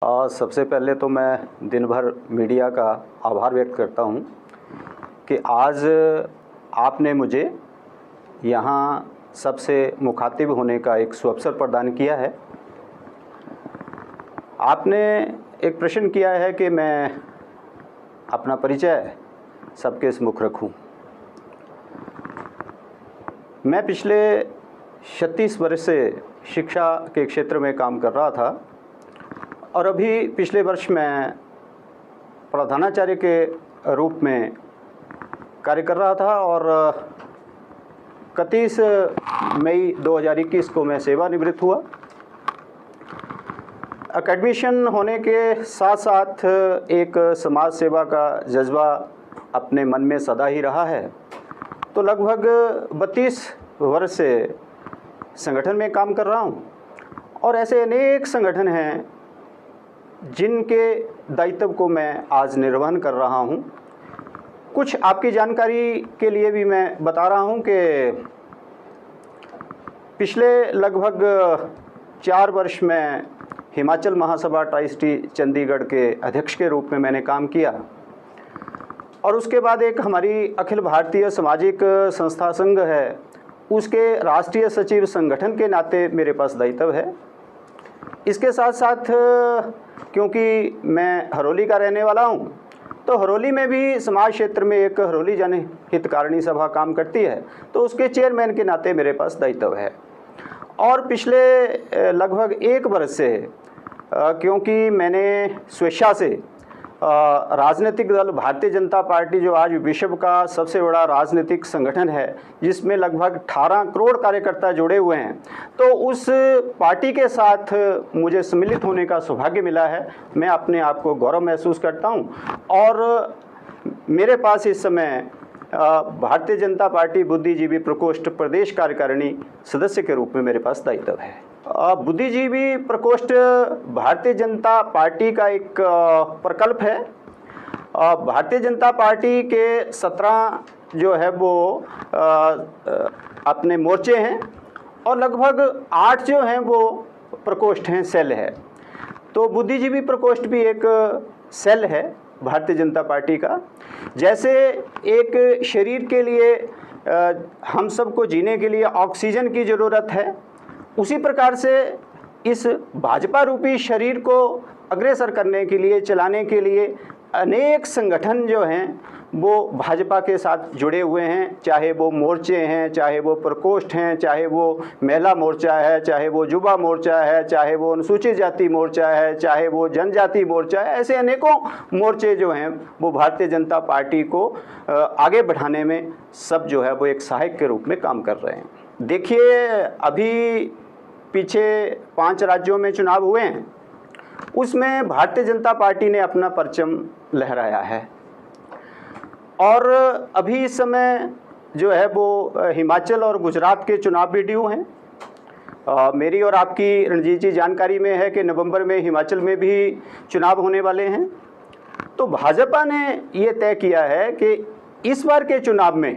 सबसे पहले तो मैं दिन भर मीडिया का आभार व्यक्त करता हूं कि आज आपने मुझे यहाँ सबसे मुखातिब होने का एक सुअवसर प्रदान किया है। आपने एक प्रश्न किया है कि मैं अपना परिचय सबके सम्मुख रखूं। मैं पिछले 36 वर्ष से शिक्षा के क्षेत्र में काम कर रहा था और अभी पिछले वर्ष मैं प्रधानाचार्य के रूप में कार्य कर रहा था और 31 मई 2021 को मैं सेवानिवृत्त हुआ। अकेडमिशियन होने के साथ साथ एक समाज सेवा का जज्बा अपने मन में सदा ही रहा है। तो लगभग 32 वर्ष से संगठन में काम कर रहा हूँ और ऐसे अनेक संगठन हैं जिनके दायित्व को मैं आज निर्वहन कर रहा हूँ। कुछ आपकी जानकारी के लिए भी मैं बता रहा हूँ कि पिछले लगभग 4 वर्ष में हिमाचल महासभा ट्राइस्टी चंडीगढ़ के अध्यक्ष के रूप में मैंने काम किया और उसके बाद एक हमारी अखिल भारतीय सामाजिक संस्था संघ है, उसके राष्ट्रीय सचिव संगठन के नाते मेरे पास दायित्व है। इसके साथ साथ क्योंकि मैं हरोली का रहने वाला हूं, तो हरोली में भी समाज क्षेत्र में एक हरोली जनहितकारिणी सभा काम करती है, तो उसके चेयरमैन के नाते मेरे पास दायित्व है। और पिछले लगभग 1 वर्ष से क्योंकि मैंने स्वेच्छा से राजनीतिक दल भारतीय जनता पार्टी, जो आज विश्व का सबसे बड़ा राजनीतिक संगठन है जिसमें लगभग 18 करोड़ कार्यकर्ता जुड़े हुए हैं, तो उस पार्टी के साथ मुझे सम्मिलित होने का सौभाग्य मिला है। मैं अपने आप को गौरव महसूस करता हूं और मेरे पास इस समय भारतीय जनता पार्टी बुद्धिजीवी प्रकोष्ठ प्रदेश कार्यकारिणी सदस्य के रूप में मेरे पास दायित्व है। बुद्धिजीवी प्रकोष्ठ भारतीय जनता पार्टी का एक प्रकल्प है। भारतीय जनता पार्टी के 17 जो है वो अपने मोर्चे हैं और लगभग 8 जो हैं वो प्रकोष्ठ हैं, सेल है। तो बुद्धिजीवी प्रकोष्ठ भी एक सेल है भारतीय जनता पार्टी का। जैसे एक शरीर के लिए हम सबको जीने के लिए ऑक्सीजन की ज़रूरत है, उसी प्रकार से इस भाजपा रूपी शरीर को अग्रसर करने के लिए, चलाने के लिए अनेक संगठन जो हैं वो भाजपा के साथ जुड़े हुए हैं। चाहे वो मोर्चे हैं, चाहे वो प्रकोष्ठ हैं, चाहे वो महिला मोर्चा है, चाहे वो युवा मोर्चा है, चाहे वो अनुसूचित जाति मोर्चा है, चाहे वो जनजाति मोर्चा है, ऐसे अनेकों मोर्चे जो हैं वो भारतीय जनता पार्टी को आगे बढ़ाने में सब जो है वो एक सहायक के रूप में काम कर रहे हैं। देखिए, अभी पीछे 5 राज्यों में चुनाव हुए हैं, उसमें भारतीय जनता पार्टी ने अपना परचम लहराया है और अभी इस समय जो है वो हिमाचल और गुजरात के चुनाव भी ड्यू हैं। मेरी और आपकी रणजीत जी जानकारी में है कि नवंबर में हिमाचल में भी चुनाव होने वाले हैं। तो भाजपा ने ये तय किया है कि इस बार के चुनाव में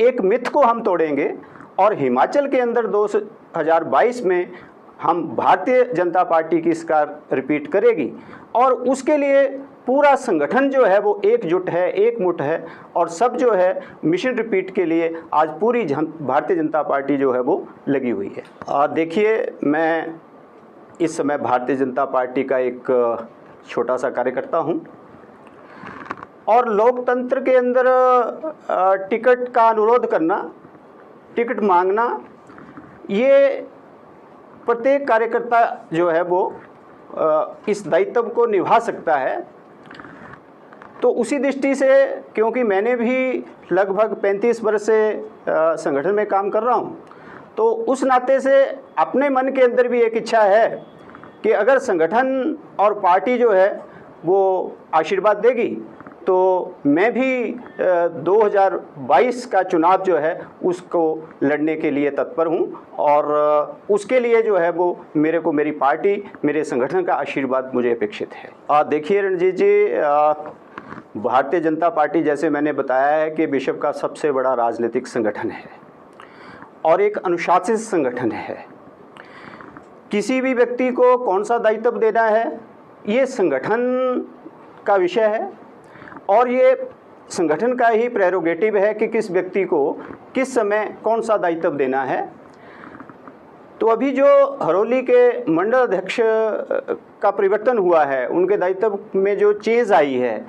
एक मिथ को हम तोड़ेंगे और हिमाचल के अंदर 2022 में हम भारतीय जनता की की सरकार रिपीट करेगी और उसके लिए पूरा संगठन जो है वो एकजुट है, एकमुठ है और सब जो है मिशन रिपीट के लिए आज पूरी भारतीय जनता पार्टी जो है वो लगी हुई है। देखिए, मैं इस समय भारतीय जनता पार्टी का एक छोटा सा कार्यकर्ता हूँ और लोकतंत्र के अंदर टिकट का अनुरोध करना, टिकट मांगना, ये प्रत्येक कार्यकर्ता जो है वो इस दायित्व को निभा सकता है। तो उसी दृष्टि से, क्योंकि मैंने भी लगभग 35 वर्ष से संगठन में काम कर रहा हूँ, तो उस नाते से अपने मन के अंदर भी एक इच्छा है कि अगर संगठन और पार्टी जो है वो आशीर्वाद देगी तो मैं भी 2022 का चुनाव जो है उसको लड़ने के लिए तत्पर हूँ और उसके लिए जो है वो मेरे को मेरी पार्टी, मेरे संगठन का आशीर्वाद मुझे अपेक्षित है। देखिए रणजीत जी, भारतीय जनता पार्टी जैसे मैंने बताया है कि विश्व का सबसे बड़ा राजनीतिक संगठन है और एक अनुशासित संगठन है। किसी भी व्यक्ति को कौन सा दायित्व देना है ये संगठन का विषय है और ये संगठन का ही प्रेरोगेटिव है कि किस व्यक्ति को किस समय कौन सा दायित्व देना है। तो अभी जो हरोली के मंडल अध्यक्ष का परिवर्तन हुआ है, उनके दायित्व में जो चेंज आई है,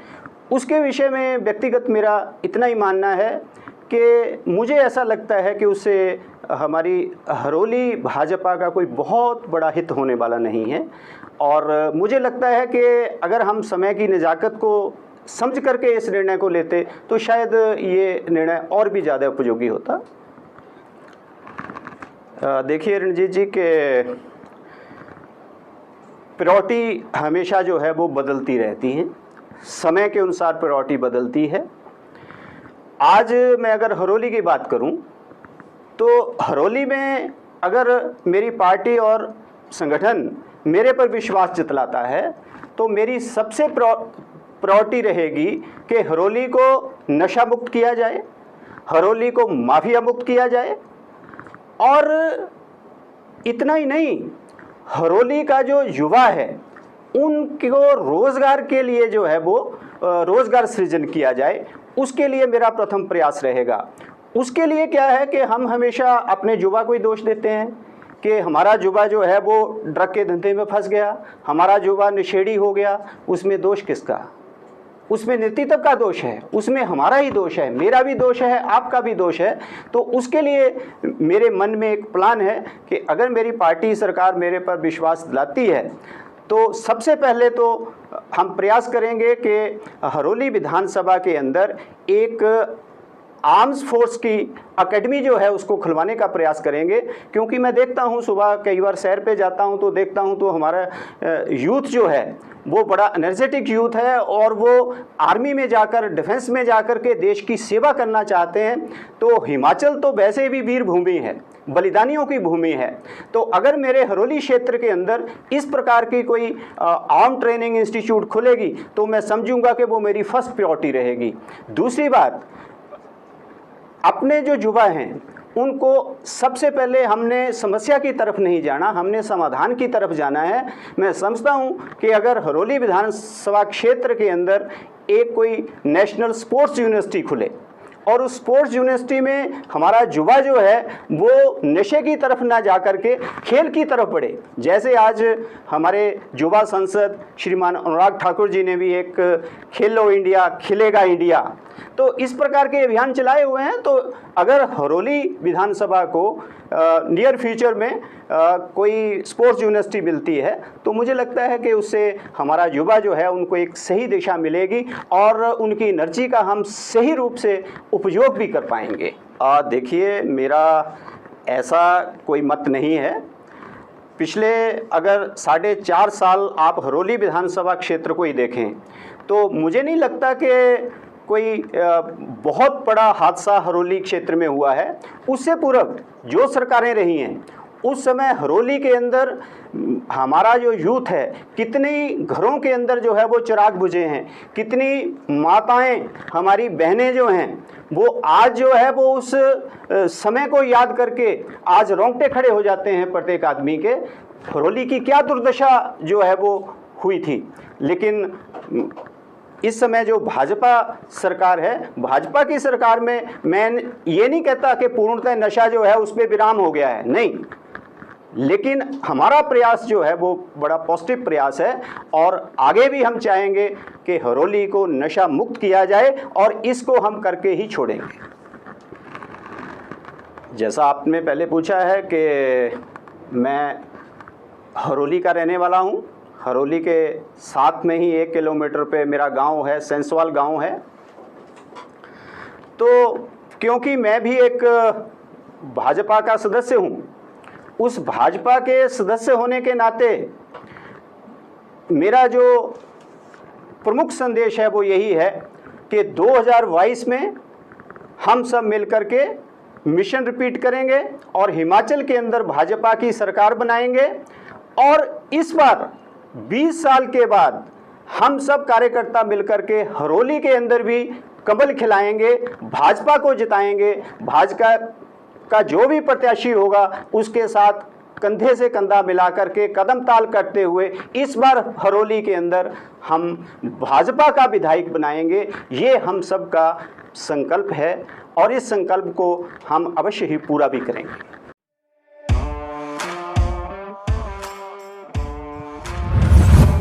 उसके विषय में व्यक्तिगत मेरा इतना ही मानना है कि मुझे ऐसा लगता है कि उससे हमारी हरोली भाजपा का कोई बहुत बड़ा हित होने वाला नहीं है। और मुझे लगता है कि अगर हम समय की नज़ाकत को समझ करके इस निर्णय को लेते तो शायद ये निर्णय और भी ज़्यादा उपयोगी होता। देखिए रणजीत जी के प्रायोरिटी हमेशा जो है वो बदलती रहती हैं, समय के अनुसार प्रायोरिटी बदलती है। आज मैं अगर हरोली की बात करूं तो हरोली में अगर मेरी पार्टी और संगठन मेरे पर विश्वास जतलाता है तो मेरी सबसे प्रायोरिटी रहेगी कि हरोली को नशा मुक्त किया जाए, हरोली को माफिया मुक्त किया जाए। और इतना ही नहीं, हरोली का जो युवा है उनको रोज़गार के लिए जो है वो रोज़गार सृजन किया जाए, उसके लिए मेरा प्रथम प्रयास रहेगा। उसके लिए क्या है कि हम हमेशा अपने युवा को ही दोष देते हैं कि हमारा युवा जो है वो ड्रग के धंधे में फंस गया, हमारा युवा नशेड़ी हो गया। उसमें दोष किसका? उसमें नेतृत्व का दोष है, उसमें हमारा ही दोष है, मेरा भी दोष है, आपका भी दोष है। तो उसके लिए मेरे मन में एक प्लान है कि अगर मेरी पार्टी सरकार मेरे पर विश्वास दिलाती है तो सबसे पहले तो हम प्रयास करेंगे कि हरोली विधानसभा के अंदर एक आर्म्स फोर्स की अकेडमी जो है उसको खुलवाने का प्रयास करेंगे। क्योंकि मैं देखता हूँ, सुबह कई बार सैर पे जाता हूँ तो देखता हूँ तो हमारा यूथ जो है वो बड़ा एनर्जेटिक यूथ है और वो आर्मी में जाकर, डिफेंस में जाकर के देश की सेवा करना चाहते हैं। तो हिमाचल तो वैसे भी वीर भूमि है, बलिदानियों की भूमि है। तो अगर मेरे हरोली क्षेत्र के अंदर इस प्रकार की कोई आर्म ट्रेनिंग इंस्टीट्यूट खुलेगी तो मैं समझूंगा कि वो मेरी फर्स्ट प्रायोरिटी रहेगी। दूसरी बात, अपने जो युवा हैं उनको सबसे पहले हमने समस्या की तरफ नहीं जाना, हमने समाधान की तरफ जाना है। मैं समझता हूं कि अगर हरोली विधानसभा क्षेत्र के अंदर एक कोई नेशनल स्पोर्ट्स यूनिवर्सिटी खुले और उस स्पोर्ट्स यूनिवर्सिटी में हमारा युवा जो है वो नशे की तरफ ना जा करके खेल की तरफ बढ़े, जैसे आज हमारे युवा सांसद श्रीमान अनुराग ठाकुर जी ने भी एक खेलो इंडिया खिलेगा इंडिया, तो इस प्रकार के अभियान चलाए हुए हैं। तो अगर हरोली विधानसभा को नियर फ्यूचर में कोई स्पोर्ट्स यूनिवर्सिटी मिलती है तो मुझे लगता है कि उससे हमारा युवा जो है उनको एक सही दिशा मिलेगी और उनकी एनर्जी का हम सही रूप से उपयोग भी कर पाएंगे। देखिए, मेरा ऐसा कोई मत नहीं है। पिछले अगर 4.5 साल आप हरोली विधानसभा क्षेत्र को ही देखें तो मुझे नहीं लगता कि कोई बहुत बड़ा हादसा हरोली क्षेत्र में हुआ है। उससे पूर्व जो सरकारें रही हैं उस समय हरोली के अंदर हमारा जो यूथ है, कितनी घरों के अंदर जो है वो चिराग बुझे हैं, कितनी माताएं हमारी बहनें जो हैं वो आज जो है वो उस समय को याद करके आज रोंगटे खड़े हो जाते हैं प्रत्येक आदमी के। हरोली की क्या दुर्दशा जो है वो हुई थी। लेकिन इस समय जो भाजपा सरकार है, भाजपा की सरकार में मैं ये नहीं कहता कि पूर्णतः नशा जो है उस पर विराम हो गया है, नहीं, लेकिन हमारा प्रयास जो है वो बड़ा पॉजिटिव प्रयास है और आगे भी हम चाहेंगे कि हरोली को नशा मुक्त किया जाए और इसको हम करके ही छोड़ेंगे। जैसा आपने पहले पूछा है कि मैं हरोली का रहने वाला हूँ, हरोली के साथ में ही 1 किलोमीटर पे मेरा गांव है, सेंसवाल गांव है। तो क्योंकि मैं भी एक भाजपा का सदस्य हूँ, उस भाजपा के सदस्य होने के नाते मेरा जो प्रमुख संदेश है वो यही है कि 2022 में हम सब मिलकर के मिशन रिपीट करेंगे और हिमाचल के अंदर भाजपा की सरकार बनाएंगे। और इस बार 20 साल के बाद हम सब कार्यकर्ता मिलकर के हरोली के अंदर भी कमल खिलाएंगे, भाजपा को जिताएंगे, भाजपा का जो भी प्रत्याशी होगा उसके साथ कंधे से कंधा मिलाकर के कदम ताल करते हुए इस बार हरोली के अंदर हम भाजपा का विधायक बनाएंगे। ये हम सब का संकल्प है और इस संकल्प को हम अवश्य ही पूरा भी करेंगे।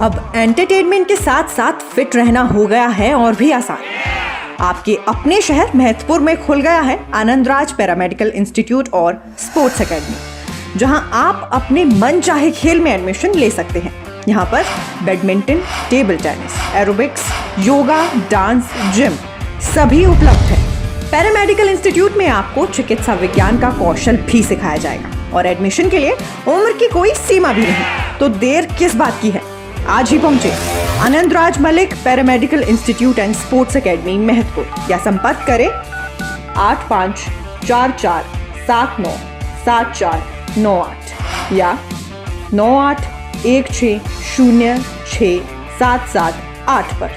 अब एंटरटेनमेंट के साथ साथ फिट रहना हो गया है और भी आसान। आपके अपने शहर महतपुर में खुल गया है आनंदराज पैरामेडिकल इंस्टीट्यूट और स्पोर्ट्स एकेडमी, जहां आप अपने मन चाहे खेल में एडमिशन ले सकते हैं। यहां पर badminton, table tennis, aerobics, yoga, dance, gym सभी उपलब्ध है। पैरामेडिकल इंस्टीट्यूट में आपको चिकित्सा विज्ञान का कौशल भी सिखाया जाएगा और एडमिशन के लिए उम्र की कोई सीमा भी नहीं। तो देर किस बात की है, आज ही पहुंचे Anandraj Malik paramedical institute and sports academy Mahatpur या संपर्क करें 8544797498 या 9816066778 पर।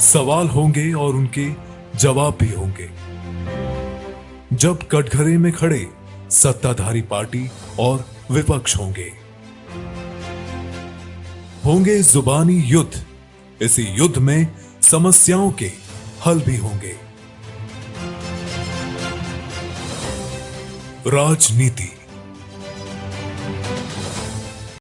सवाल होंगे और उनके जवाब भी होंगे जब कटघरे में खड़े सत्ताधारी पार्टी और विपक्ष होंगे जुबानी युद्ध। इसी युद्ध में समस्याओं के हल भी होंगे। राजनीति